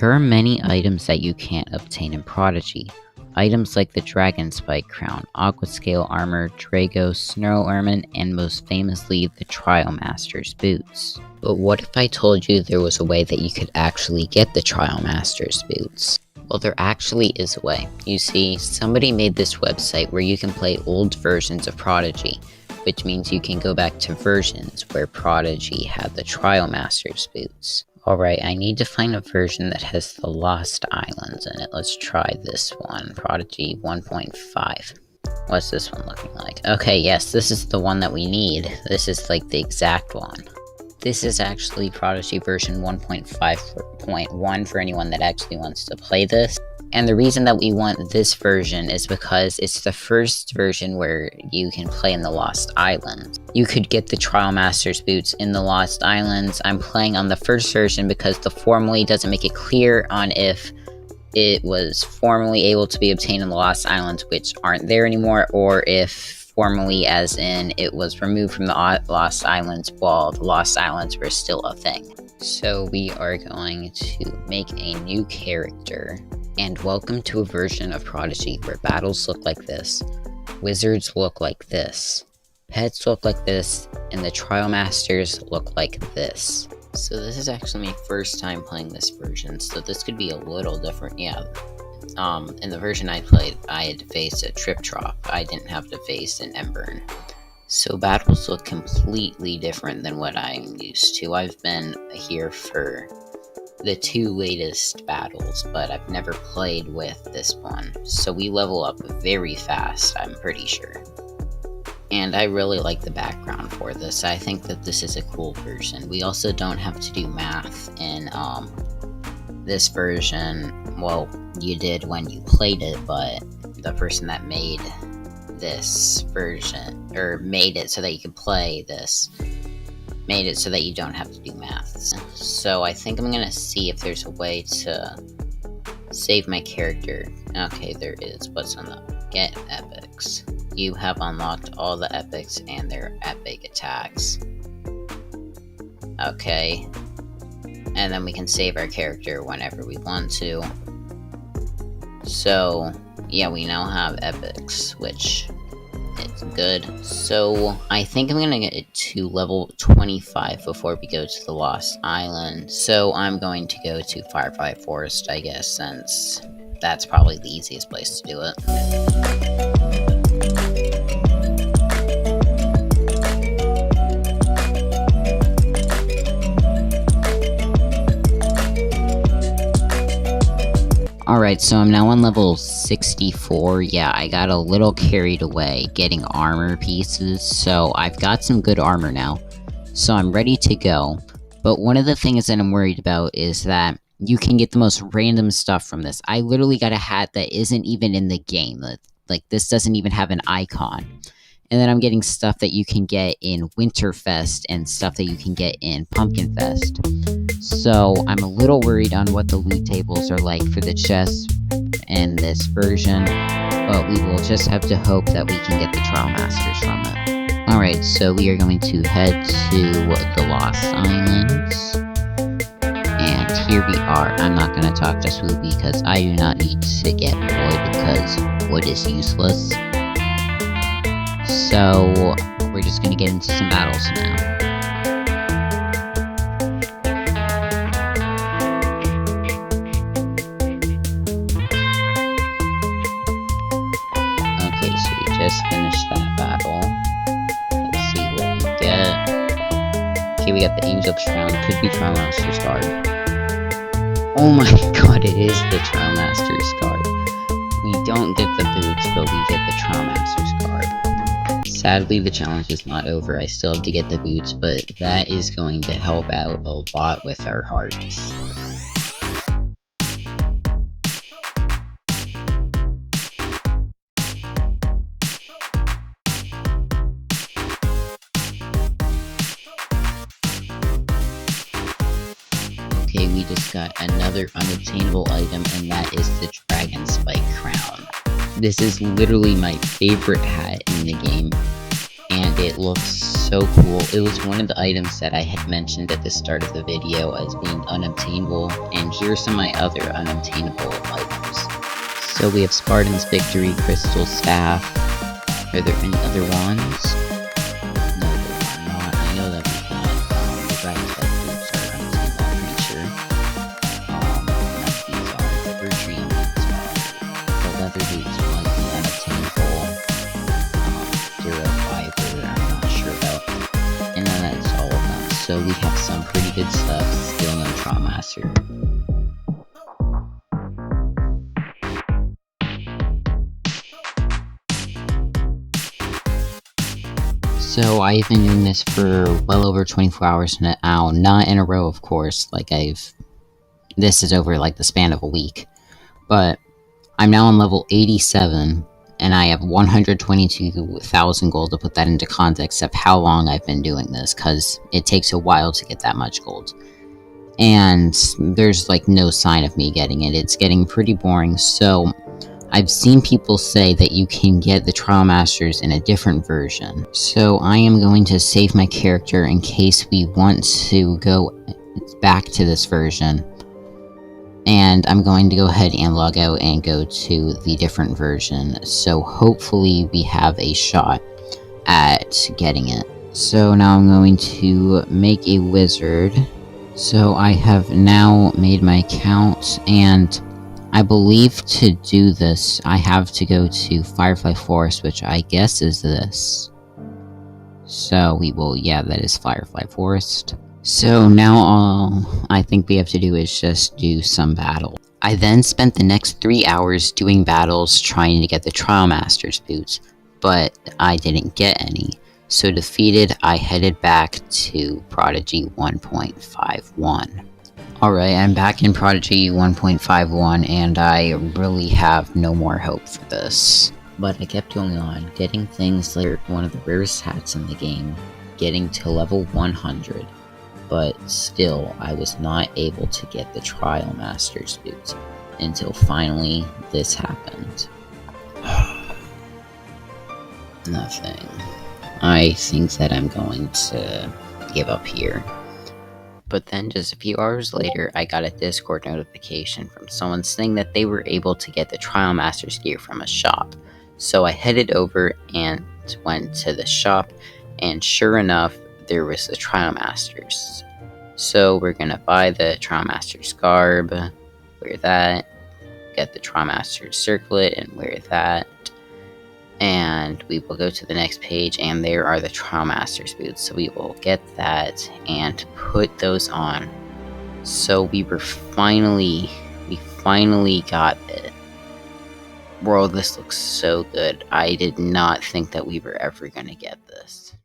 There are many items that you can't obtain in Prodigy. Items like the Dragon Spike Crown, Aqua Scale Armor, Dragos, Ermine, and most famously, the Trialmaster's Boots. But what if I told you there was a way that you could actually get the Trialmaster's Boots? Well, there actually is a way. You see, somebody made this website where you can play old versions of Prodigy, which means you can go back to versions where Prodigy had the Trialmaster's Boots. Alright, I need to find a version that has the Lost Islands in it. Let's try this one, Prodigy 1.5. What's this one looking like? Okay, yes, this is the one that we need. This is like the exact one. This is actually Prodigy version 1.5.1 for anyone that actually wants to play this. And the reason that we want this version is because it's the first version where you can play in the Lost Islands. You could get the Trialmaster's Boots in the Lost Islands. I'm playing on the first version because the formally doesn't make it clear on if it was formally able to be obtained in the Lost Islands, which aren't there anymore, or if formally as in it was removed from the Lost Islands while the Lost Islands were still a thing. So we are going to make a new character. And welcome to a version of Prodigy where battles look like this, wizards look like this, pets look like this, and the Trialmasters look like this. So this is actually my first time playing this version, so this could be a little different, yeah. In the version I played, I had to face a Trip Trop. I didn't have to face an Embern. So battles look completely different than what I'm used to. I've been here for the two latest battles, but I've never played with this one. So we level up very fast, I'm pretty sure. And I really like the background for this. I think that this is a cool version. We also don't have to do math in this version. Well, you did when you played it, but the person that made this version, or made it so that you could play this, made it so that you don't have to do maths. So I think I'm gonna see if there's a way to save my character. Okay, there is. What's on the get epics? You have unlocked all the epics and their epic attacks. Okay. And then we can save our character whenever we want to. So, yeah, we now have epics, which it's good. So I think I'm gonna get to level 25 before we go to the Lost Island. So I'm going to go to Firefly Forest, I guess, since that's probably the easiest place to do it. Alright, so I'm now on level 64. Yeah, I got a little carried away getting armor pieces, so I've got some good armor now. So I'm ready to go. But one of the things that I'm worried about is that you can get the most random stuff from this. I literally got a hat that isn't even in the game. Like, this doesn't even have an icon. And then I'm getting stuff that you can get in Winterfest and stuff that you can get in Pumpkin Fest. So I'm a little worried on what the loot tables are like for the chests in this version, but we will just have to hope that we can get the Trialmasters from it. Alright, so we are going to head to the Lost Islands. And here we are. I'm not going to talk to Swoopy because I do not need to get wood because wood is useless. So we're just going to get into some battles now. Just finished that battle. Let's see what we get. Okay, we got the Angel's Crown. Could be Trialmaster's Guard. Oh my god, it is the Trialmaster's Guard. We don't get the boots, but we get the Trialmaster's Guard. Sadly, the challenge is not over. I still have to get the boots, but that is going to help out a lot with our hearts. Okay, we just got another unobtainable item, and that is the Dragon Spike Crown. This is literally my favorite hat in the game, and it looks so cool. It was one of the items that I had mentioned at the start of the video as being unobtainable, and here's some of my other unobtainable items. So we have Spartan's Victory Crystal Staff. Are there any other ones? No, there are not. I know that we got the Dragon's Bite boots are unobtainable, I'm pretty sure. None of these are. The Bertrium boots are. The leather boots might be unobtainable. Duro Fiber, I'm not sure about. And then that's all of them. So we have some pretty good stuff. Still no Trialmaster. So I've been doing this for well over 24 hours now, not in a row, of course. This is over like the span of a week, but I'm now on level 87, and I have 122,000 gold. To put that into context of how long I've been doing this, because it takes a while to get that much gold. And there's like no sign of me getting it. It's getting pretty boring, so I've seen people say that you can get the Trialmasters in a different version. So I am going to save my character in case we want to go back to this version. And I'm going to go ahead and log out and go to the different version. So hopefully we have a shot at getting it. So now I'm going to make a wizard. So I have now made my account, and I believe to do this, I have to go to Firefly Forest, which I guess is this. So yeah, that is Firefly Forest. So now all I think we have to do is just do some battle. I then spent the next 3 hours doing battles trying to get the Trialmaster's boots, but I didn't get any. So defeated, I headed back to Prodigy 1.51. Alright, I'm back in Prodigy 1.51, and I really have no more hope for this. But I kept going on, getting things like one of the rarest hats in the game, getting to level 100, but still, I was not able to get the Trialmaster's boots, until finally this happened. Nothing. I think that I'm going to give up here. But then just a few hours later, I got a Discord notification from someone saying that they were able to get the Trialmaster's gear from a shop. So I headed over and went to the shop, and sure enough, there was the Trialmaster's. So we're gonna buy the Trialmaster's garb, wear that, get the Trialmaster's circlet and wear that. And we will go to the next page, and there are the Trialmaster's boots, so we will get that and put those on. So we finally got it. Bro, this looks so good. I did not think that we were ever gonna get this.